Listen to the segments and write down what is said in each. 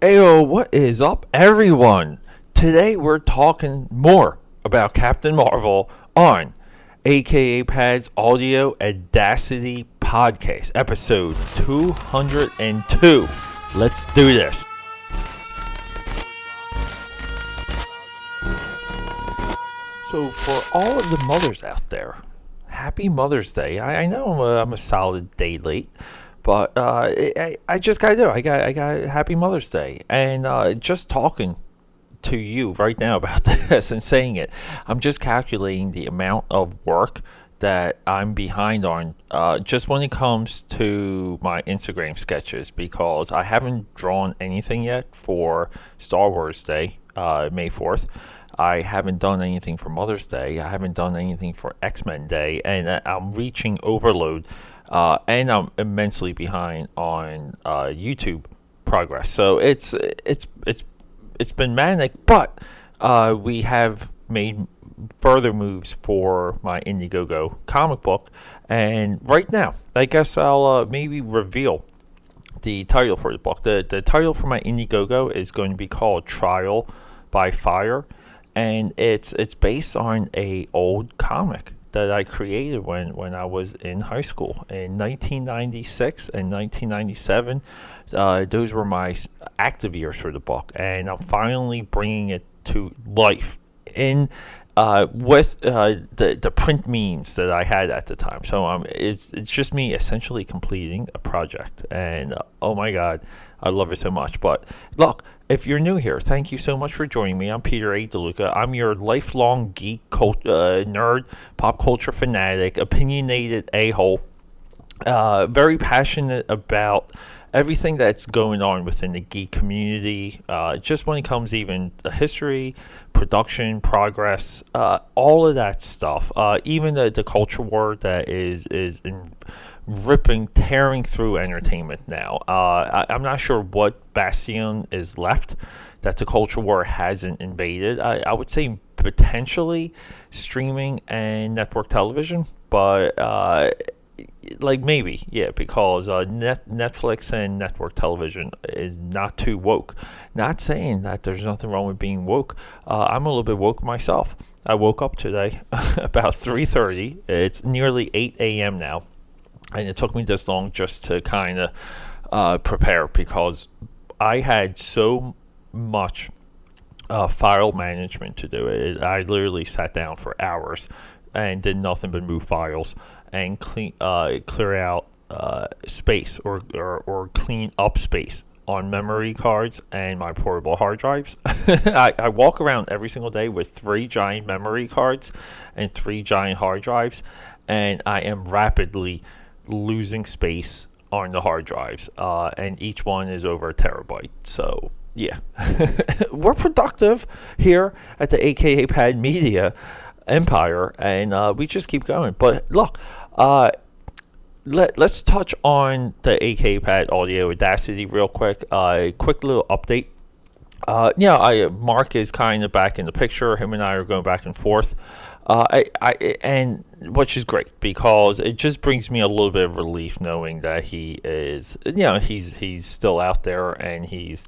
Ayo, what is up, everyone? Today we're talking more about Captain Marvel on AKAPAD's Audio Audacity Podcast, episode 202. Let's do this. So, for all of the mothers out there, happy Mother's Day. I know I'm a solid day late. But I just gotta do it. I got Happy Mother's Day, and just talking to you right now about this and saying it, I'm just calculating the amount of work that I'm behind on just when it comes to my Instagram sketches, because I haven't drawn anything yet for Star Wars Day, May 4th. I haven't done anything for Mother's Day. I haven't done anything for X-Men Day, and I'm reaching overload. And I'm immensely behind on YouTube progress. So it's been manic, but we have made further moves for my Indiegogo comic book, and right now, I guess I'll maybe reveal the title for the book. The title for my Indiegogo is going to be called Trial by Fire, and it's based on a old comic that I created when I was in high school in 1996 and 1997. Those were my active years for the book, and I'm finally bringing it to life in with the print means that I had at the time. So it's just me essentially completing a project, and oh my god, I love it so much. But look, if you're new here, thank you so much for joining me. I'm Peter A. DeLuca. I'm your lifelong geek, nerd, pop culture fanatic, opinionated a-hole, very passionate about everything that's going on within the geek community, just when it comes even the history, production, progress, all of that stuff, even the culture war that is tearing through entertainment now. I'm not sure what bastion is left that the culture war hasn't invaded. I would say potentially streaming and network television, but like maybe, yeah, because Netflix and network television is not too woke. Not saying that there's nothing wrong with being woke. I'm a little bit woke myself. I woke up today about 3:30. It's nearly 8 a.m. now. And it took me this long just to kind of prepare, because I had so much file management to do. I literally sat down for hours and did nothing but move files and clear out space or clean up space on memory cards and my portable hard drives. I walk around every single day with 3 giant memory cards and 3 giant hard drives, and I am rapidly losing space on the hard drives, and each one is over a terabyte. So yeah, we're productive here at the AKAPAD Media Empire, and we just keep going. But look, let's touch on the AKAPAD Audio Audacity real quick. Quick little update. Mark is kind of back in the picture. Him and I are going back and forth. And which is great, because it just brings me a little bit of relief knowing that he is, he's still out there, and he's,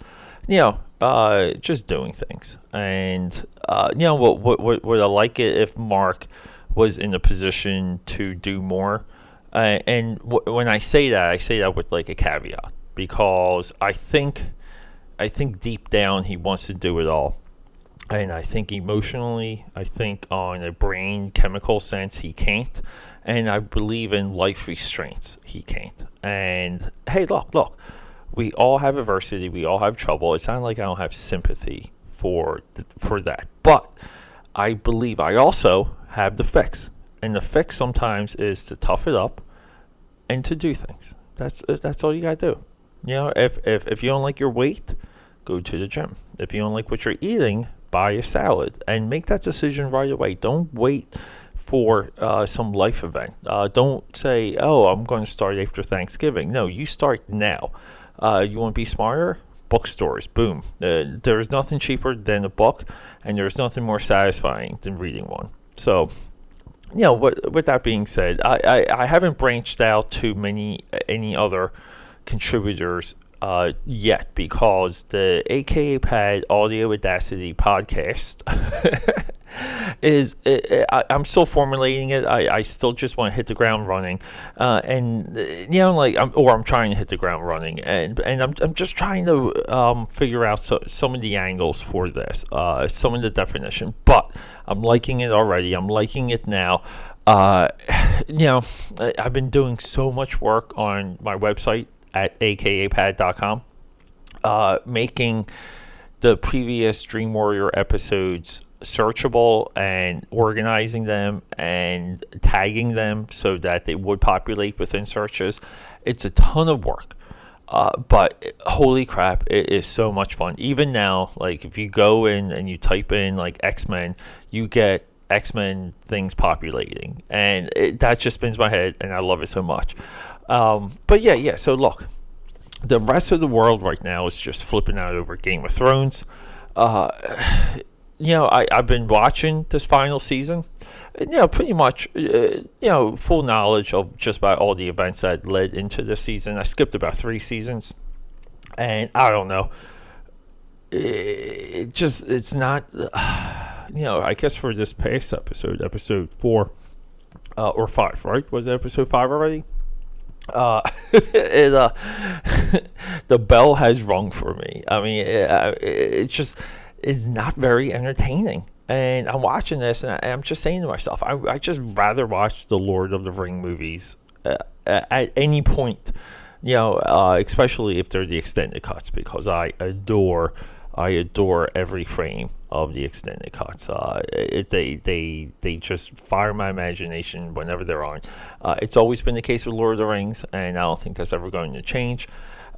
just doing things. And would I like it if Mark was in a position to do more? When I say that with like a caveat, because I think deep down he wants to do it all. And I think emotionally, I think on a brain chemical sense, he can't. And I believe in life restraints, he can't. And hey, look, we all have adversity, we all have trouble. It's not like I don't have sympathy for that. But I believe I also have the fix. And the fix sometimes is to tough it up and to do things. That's all you gotta do. If you don't like your weight, go to the gym. If you don't like what you're eating, buy a salad, and make that decision right away. Don't wait for some life event. Don't say, oh, I'm going to start after Thanksgiving. No, you start now. You want to be smarter? Bookstores, boom. There's nothing cheaper than a book, and there's nothing more satisfying than reading one. So, with that being said, I haven't branched out to any other contributors yet, because the AKAPAD Audio Audacity podcast I'm still formulating it. I still just want to hit the ground running, and I'm trying to hit the ground running, and I'm just trying to figure out some of the angles for this, some of the definition. But I'm liking it already. I'm liking it now. I've been doing so much work on my website at akapad.com, making the previous Dream Warrior episodes searchable and organizing them and tagging them so that they would populate within searches. It's a ton of work, but holy crap, it is so much fun. Even now, like if you go in and you type in like X-Men, you get X-Men things populating, and that just spins my head, and I love it so much. But yeah, so look, the rest of the world right now is just flipping out over Game of Thrones. I've been watching this final season, pretty much, full knowledge of just about all the events that led into this season. I skipped about 3 seasons, and I don't know. It's not, I guess for this past episode 4 or 5, right? Was it episode 5 already? The bell has rung for me. I mean, it just is not very entertaining. And I'm watching this, and I'm just saying to myself, I just rather watch the Lord of the Ring movies at any point, especially if they're the extended cuts, because I adore every frame of the extended cuts. They just fire my imagination whenever they're on. It's always been the case with Lord of the Rings, and I don't think that's ever going to change.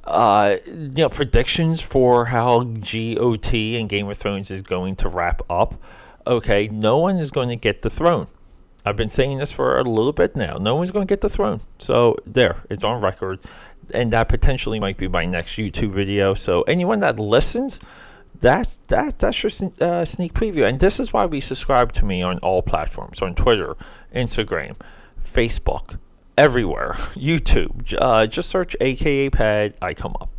Predictions for how GOT and Game of Thrones is going to wrap up. Okay, no one is going to get the throne. I've been saying this for a little bit now. No one's going to get the throne. So there, it's on record. And that potentially might be my next YouTube video. So anyone that listens, that's your sneak preview. And this is why we subscribe to me on all platforms, on Twitter, Instagram, Facebook, everywhere, YouTube. Just search AKAPAD, I come up.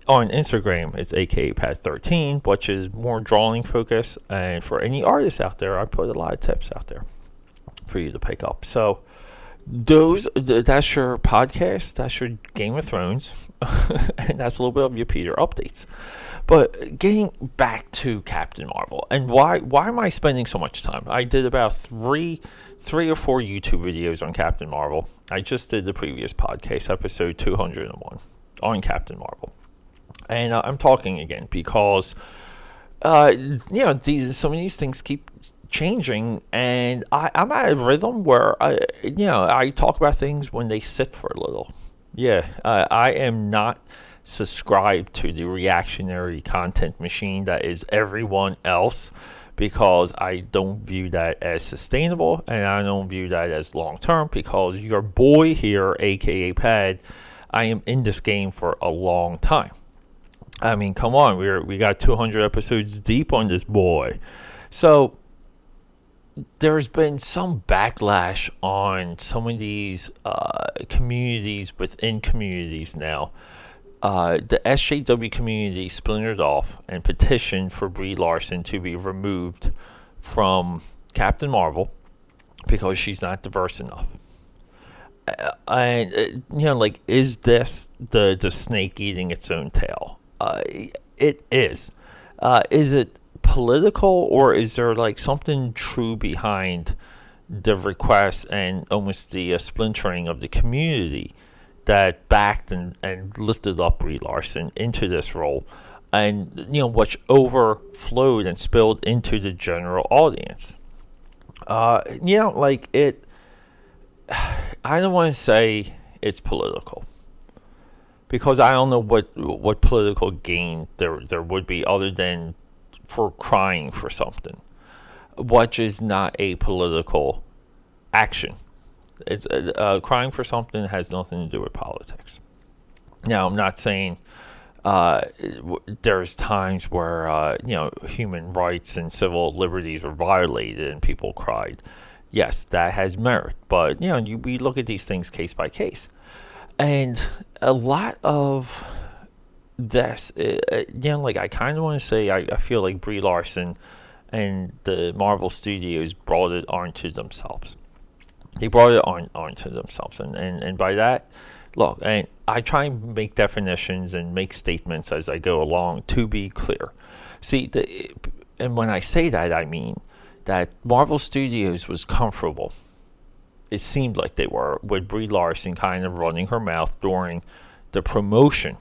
On Instagram, it's AKAPAD13, which is more drawing focus. And for any artists out there, I put a lot of tips out there for you to pick up. So that's your podcast, that's your Game of Thrones, and that's a little bit of your Peter updates. But getting back to Captain Marvel, and why am I spending so much time? I did about three or four YouTube videos on Captain Marvel. I just did the previous podcast, episode 201, on Captain Marvel. And I'm talking again because, some of these things keep changing, and I'm at a rhythm where I talk about things when they sit for a little. I am not subscribed to the reactionary content machine that is everyone else, because I don't view that as sustainable, and I don't view that as long term, because your boy here, aka Pad, I am in this game for a long time. I mean, come on, we got 200 episodes deep on this boy. So there's been some backlash on some of these communities within communities now. The SJW community splintered off and petitioned for Brie Larson to be removed from Captain Marvel because she's not diverse enough. Is this the snake eating its own tail? It is. Is it political, or is there like something true behind the request and almost the splintering of the community that backed and lifted up Brie Larson into this role, and which overflowed and spilled into the general audience? I don't want to say it's political, because I don't know what political gain there would be other than for crying for something, which is not a political action. It's crying for something has nothing to do with politics. Now, I'm not saying there's times where human rights and civil liberties were violated and people cried. Yes, that has merit, but we look at these things case by case. And a lot of this, like I kind of want to say, I feel like Brie Larson and the Marvel Studios brought it onto themselves. They brought it onto themselves, and by that, look, and I try and make definitions and make statements as I go along to be clear. See, and when I say that, I mean that Marvel Studios was comfortable. It seemed like they were, with Brie Larson kind of running her mouth during the promotion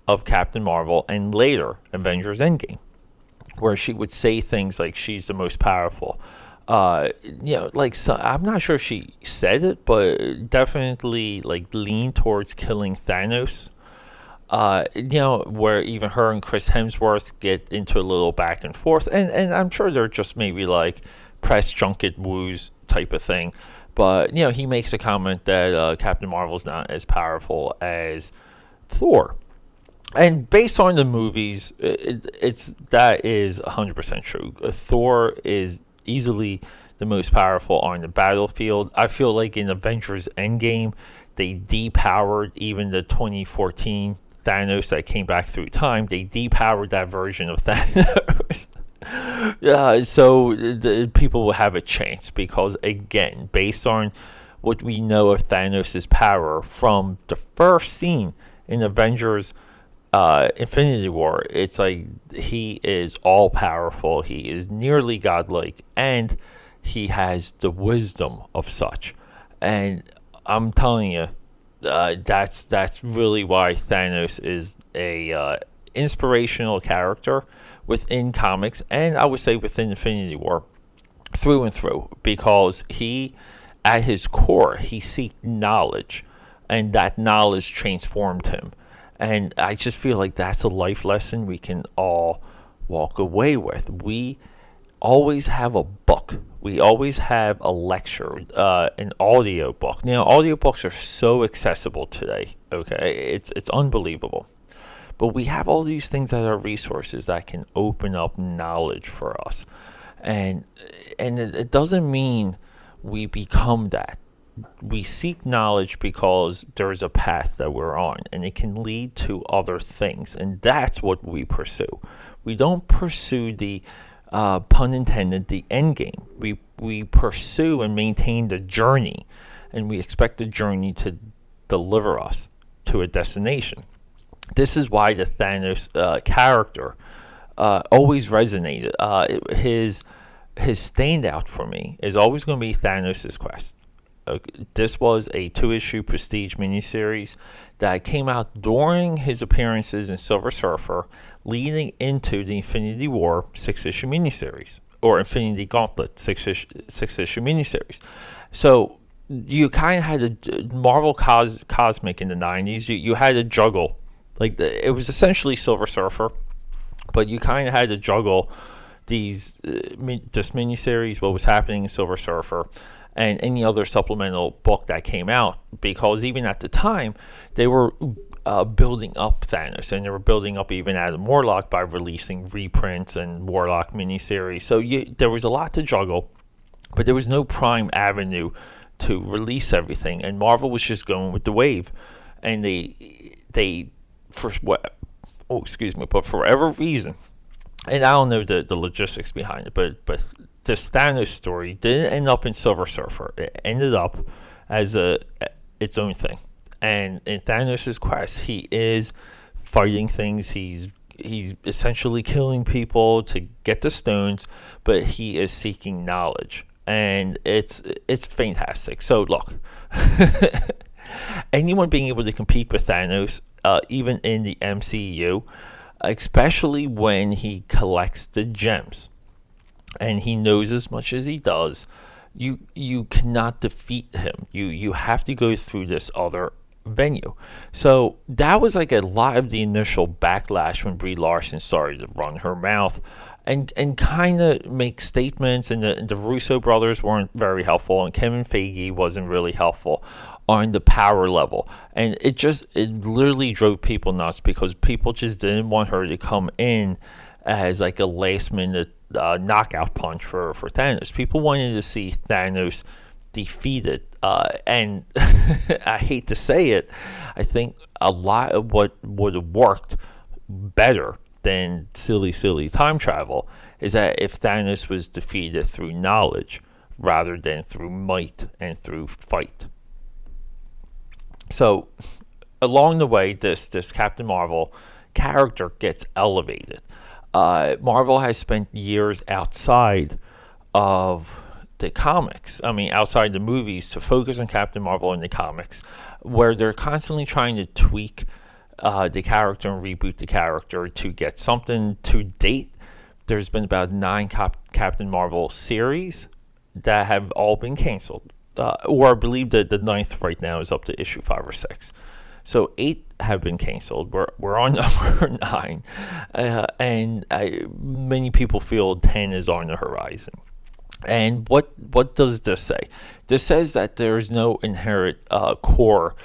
of Captain Marvel and later Avengers Endgame, where she would say things like she's the most powerful. So I'm not sure if she said it, but definitely like leaned towards killing Thanos. Where even her and Chris Hemsworth get into a little back and forth, and I'm sure they're just maybe like press junket woos type of thing. But he makes a comment that Captain Marvel's not as powerful as Thor. And based on the movies, that is 100% true. Thor is easily the most powerful on the battlefield. I feel like in Avengers Endgame, they depowered even the 2014 Thanos that came back through time. They depowered that version of Thanos. So the people will have a chance because, again, based on what we know of Thanos' power from the first scene in Avengers Infinity War, it's like he is all powerful, he is nearly godlike, and he has the wisdom of such. And I'm telling you, that's really why Thanos is a inspirational character within comics, and I would say within Infinity War, through and through, because he, at his core, he seeked knowledge, and that knowledge transformed him. And I just feel like that's a life lesson we can all walk away with. We always have a book. We always have a lecture, an audio book. Now, audiobooks are so accessible today, okay? It's unbelievable. But we have all these things that are resources that can open up knowledge for us. And it doesn't mean we become that. We seek knowledge because there's a path that we're on, and it can lead to other things, and that's what we pursue. We don't pursue the pun intended, the end game. We pursue and maintain the journey, and we expect the journey to deliver us to a destination. This is why the Thanos character always resonated. His standout for me is always going to be Thanos' quest. This was a 2-issue prestige miniseries that came out during his appearances in Silver Surfer, leading into the Infinity War 6-issue miniseries, or Infinity Gauntlet 6-issue miniseries. So you kind of had a Marvel Cosmic in the 90s. You had to juggle. Like, it was essentially Silver Surfer, but you kind of had to juggle this miniseries, what was happening in Silver Surfer, and any other supplemental book that came out, because even at the time, they were building up Thanos, and they were building up even Adam Warlock by releasing reprints and Warlock miniseries. So there was a lot to juggle, but there was no prime avenue to release everything, and Marvel was just going with the wave, and but for whatever reason, and I don't know the logistics behind it, but this Thanos story didn't end up in Silver Surfer. It ended up as its own thing. And in Thanos' quest, he is fighting things. He's essentially killing people to get the stones, but he is seeking knowledge, and it's fantastic. So look, anyone being able to compete with Thanos, even in the MCU, especially when he collects the gems, and he knows as much as he does, you cannot defeat him. You have to go through this other venue. So that was like a lot of the initial backlash when Brie Larson started to run her mouth and kind of make statements, and the Russo brothers weren't very helpful, and Kevin Feige wasn't really helpful on the power level, and it literally drove people nuts, because people just didn't want her to come in as like a last minute knockout punch for Thanos. People wanted to see Thanos defeated, and I hate to say it, I think a lot of what would have worked better than silly time travel is that if Thanos was defeated through knowledge rather than through might and through fight. So along the way, this Captain Marvel character gets elevated. Marvel has spent years outside of the comics, outside the movies, to focus on Captain Marvel in the comics, where they're constantly trying to tweak the character and reboot the character to get something to date. There's been about 9 Captain Marvel series that have all been canceled. Or I believe that the 9th right now is up to issue 5 or 6. So 8 have been canceled. We're on number 9. And many people feel 10 is on the horizon. And what does this say? This says that there is no inherent core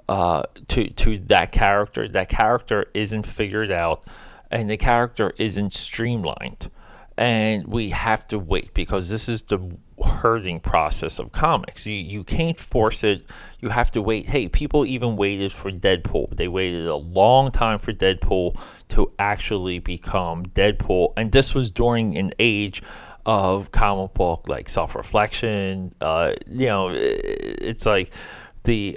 to that character. That character isn't figured out, and the character isn't streamlined. And we have to wait, because this is the herding process of comics. You can't force it. You have to wait. Hey, people even waited for Deadpool. They waited a long time for Deadpool to actually become Deadpool. And this was during an age of comic book like self-reflection. It's like there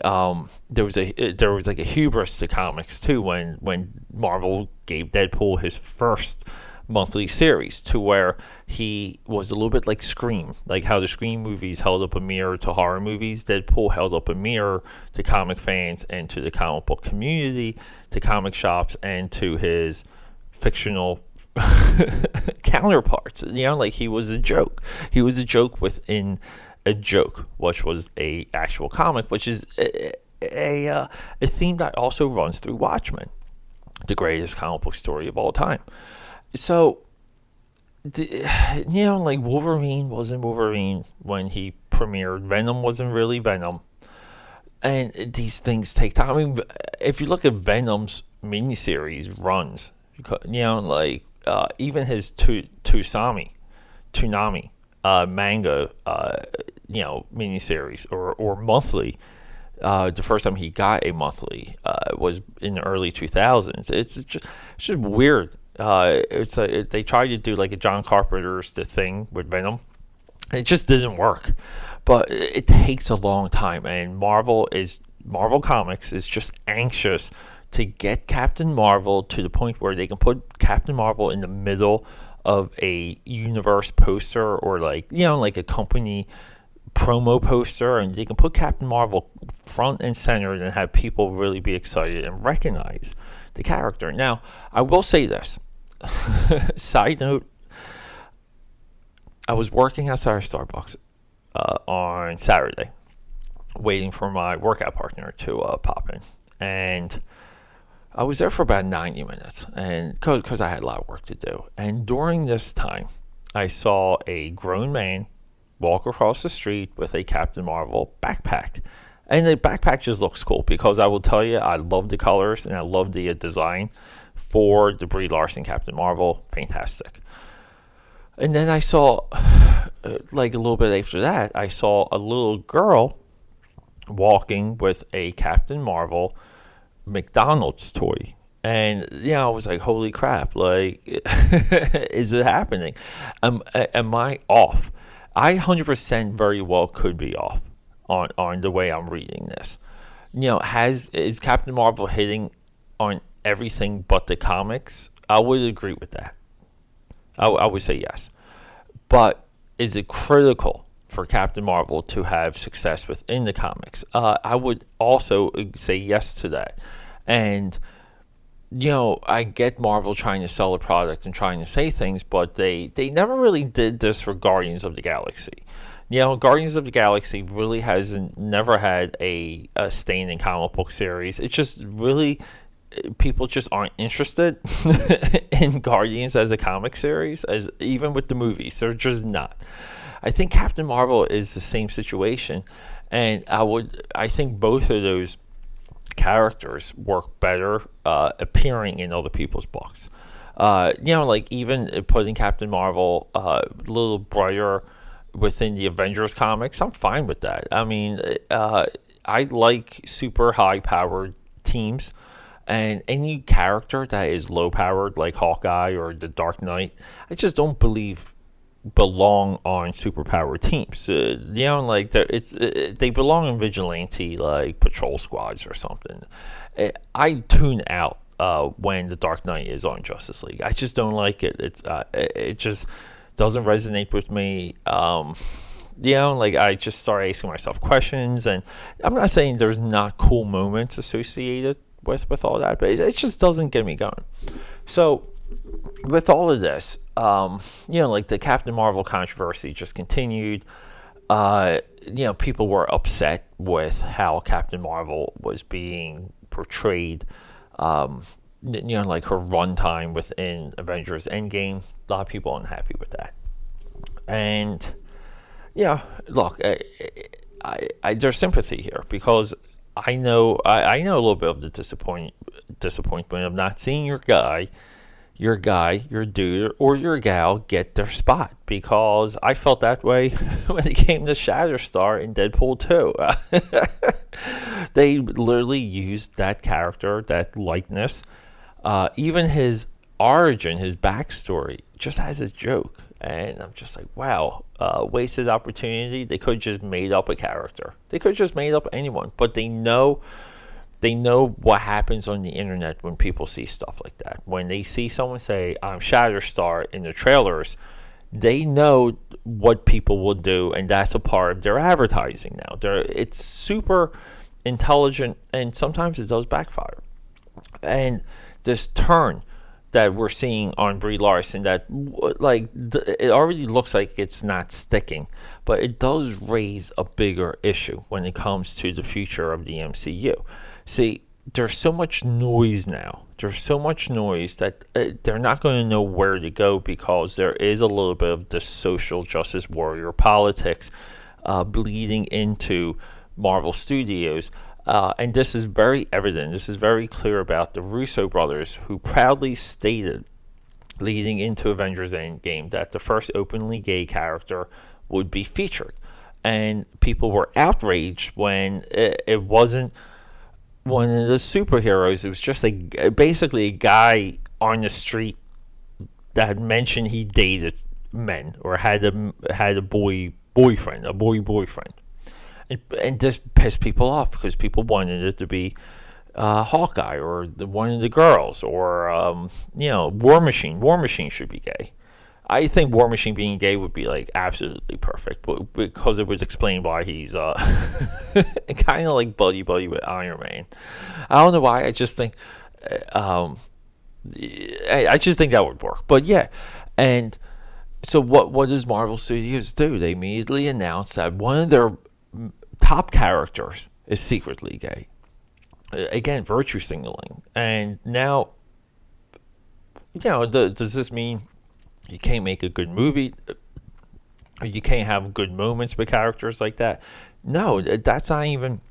was like a hubris to comics too when Marvel gave Deadpool his first monthly series, to where he was a little bit like Scream, like how the Scream movies held up a mirror to horror movies. Deadpool held up a mirror to comic fans and to the comic book community, to comic shops, and to his fictional counterparts. Like he was a joke. He was a joke within a joke, which was a actual comic, which is a theme that also runs through Watchmen, the greatest comic book story of all time. So, like Wolverine wasn't Wolverine when he premiered. Venom wasn't really Venom. And these things take time. If you look at Venom's miniseries runs, even his Toonami manga, miniseries or monthly. The first time he got a monthly was in the early 2000s. It's just weird. It's like they tried to do like a John Carpenter's The Thing with Venom. It just didn't work. But it takes a long time, and Marvel Comics is just anxious to get Captain Marvel to the point where they can put Captain Marvel in the middle of a universe poster, or like a company promo poster, and they can put Captain Marvel front and center and have people really be excited and recognize the character. Now, I will say this. Side note, I was working outside of Starbucks on Saturday, waiting for my workout partner to pop in. And I was there for about 90 minutes, and because I had a lot of work to do. And during this time, I saw a grown man walk across the street with a Captain Marvel backpack. And the backpack just looks cool, because I will tell you, I love the colors and I love the design for the Brie Larson Captain Marvel. Fantastic. And then I saw, like a little bit after that, I saw a little girl walking with a Captain Marvel McDonald's toy. And I was like, holy crap, like, is it happening? Am I off? I 100% very well could be off on the way I'm reading this. Is Captain Marvel hitting on everything but the comics? I would agree with that. I would say yes. But is it critical for Captain Marvel to have success within the comics? I would also say yes to that. And I get Marvel trying to sell a product and trying to say things, but they never really did this for Guardians of the Galaxy. Guardians of the Galaxy really never had a standing comic book series. It's just really, people just aren't interested in Guardians as a comic series, as even with the movies. They're just not. I think Captain Marvel is the same situation, and I think both of those characters work better appearing in other people's books. Like even putting Captain Marvel a little brighter within the Avengers comics, I'm fine with that. I like super high powered teams. And any character that is low powered, like Hawkeye or the Dark Knight, I just don't believe belong on superpowered teams. Like they belong in vigilante, like patrol squads or something. I tune out when the Dark Knight is on Justice League. I just don't like it. It just doesn't resonate with me. Like I just start asking myself questions, and I'm not saying there's not cool moments associated with all that, but it just doesn't get me going. So with all of this, like the Captain Marvel controversy just continued. People were upset with how Captain Marvel was being portrayed. Like her runtime within Avengers Endgame. A lot of people unhappy with that. And look, I there's sympathy here because I know a little bit of the disappointment of not seeing your dude, or your gal get their spot, because I felt that way when it came to Shatterstar in Deadpool 2. They literally used that character, that likeness, even his origin, his backstory, just as a joke. And I'm just like, wow, wasted opportunity. They could have just made up a character. They could have just made up anyone. But they know what happens on the internet when people see stuff like that. When they see someone say, I'm Shatterstar in the trailers, they know what people will do, and that's a part of their advertising now. It's super intelligent, and sometimes it does backfire. And this turn that we're seeing on Brie Larson, that it already looks like it's not sticking, but it does raise a bigger issue when it comes to the future of the MCU. See, there's so much noise now. There's so much noise that they're not going to know where to go, because there is a little bit of the social justice warrior politics bleeding into Marvel Studios. And this is very evident. This is very clear about the Russo brothers, who proudly stated leading into Avengers Endgame that the first openly gay character would be featured. And people were outraged when it wasn't one of the superheroes. It was just basically a guy on the street that had mentioned he dated men, or had a boy boyfriend. And this pissed people off, because people wanted it to be Hawkeye, or one of the girls, or War Machine. War Machine should be gay. I think War Machine being gay would be absolutely perfect, because it would explain why he's kind of like buddy with Iron Man. I don't know why. I just think that would work. But yeah, and so what does Marvel Studios do? They immediately announce that one of their top characters is secretly gay. Again, virtue signaling. And now, does this mean you can't make a good movie, or you can't have good moments with characters like that? No, that's not even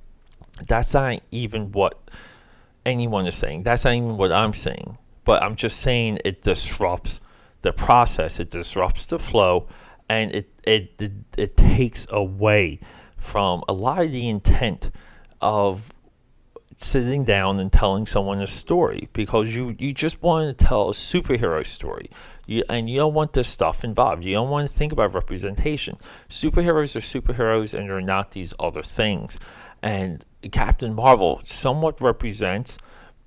what anyone is saying. That's not even what I'm saying. But I'm just saying it disrupts the process. It disrupts the flow, and it takes away from a lot of the intent of sitting down and telling someone a story, because you just want to tell a superhero story. You don't want this stuff involved. You don't want to think about representation. Superheroes are superheroes, and they're not these other things. And Captain Marvel somewhat represents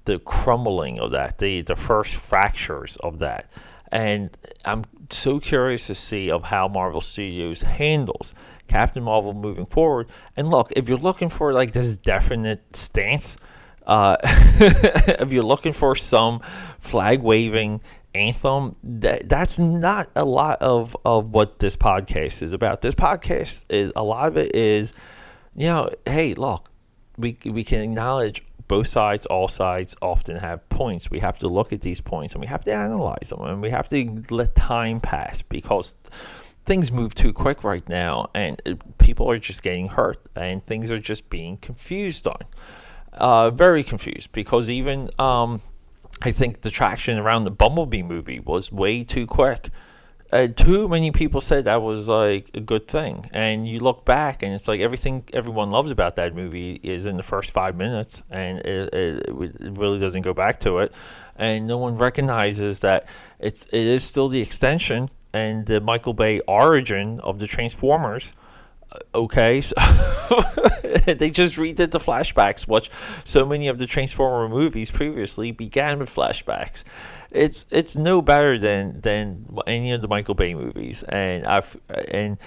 the crumbling of that, the first fractures of that. And I'm so curious to see of how Marvel Studios handles Captain Marvel moving forward. And look, if you're looking for this definite stance, if you're looking for some flag waving anthem, that's not a lot of what this podcast is about. This podcast is, a lot of it is, hey, look, we can acknowledge both sides. All sides often have points. We have to look at these points, and we have to analyze them, and we have to let time pass, because things move too quick right now, and people are just getting hurt, and things are just being confused on. Very confused, because even I think the traction around the Bumblebee movie was way too quick. too many people said that was like a good thing, and you look back and it's like everything everyone loves about that movie is in the first 5 minutes, and it really doesn't go back to it, and no one recognizes that it is still the extension and the Michael Bay origin of the Transformers. Okay, so they just redid the flashbacks, which so many of the Transformer movies previously began with flashbacks. It's no better than any of the Michael Bay movies, and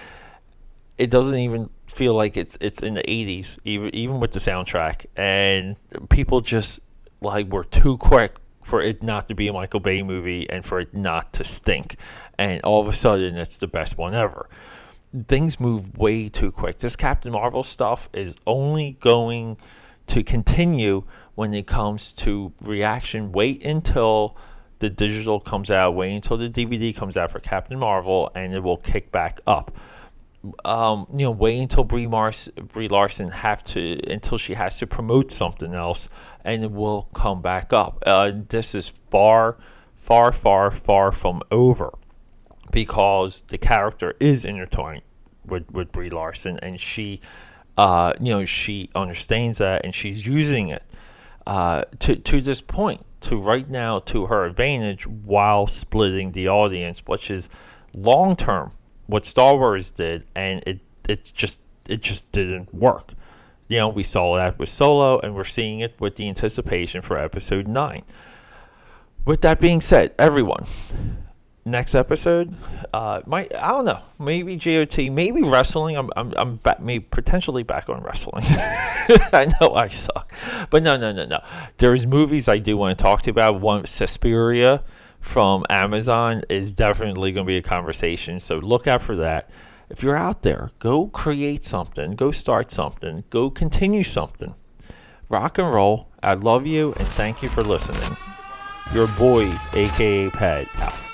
it doesn't even feel like it's in the 80s, even with the soundtrack. And people just like were too quick for it not to be a Michael Bay movie and for it not to stink, and all of a sudden it's the best one ever. Things move way too quick. This Captain Marvel stuff is only going to continue when it comes to reaction. Wait until the digital comes out. Wait until the DVD comes out for Captain Marvel, and it will kick back up. Wait until Brie Larson until she has to promote something else, and it will come back up. This is far, far, far, far from over, because the character is intertwined with Brie Larson, and she understands that, and she's using it to this point, to right now, to her advantage, while splitting the audience, which is long term what Star Wars did, and it just didn't work. We saw that with Solo, and we're seeing it with the anticipation for Episode 9. With that being said, everyone, next episode, I don't know, maybe GOT, maybe wrestling. I'm potentially back on wrestling. I know I suck, but no. There's movies I do want to talk to you about. One, Suspiria from Amazon, is definitely going to be a conversation, so look out for that. If you're out there, go create something, go start something, go continue something. Rock and roll. I love you, and thank you for listening. Your boy, AKAPAD, out.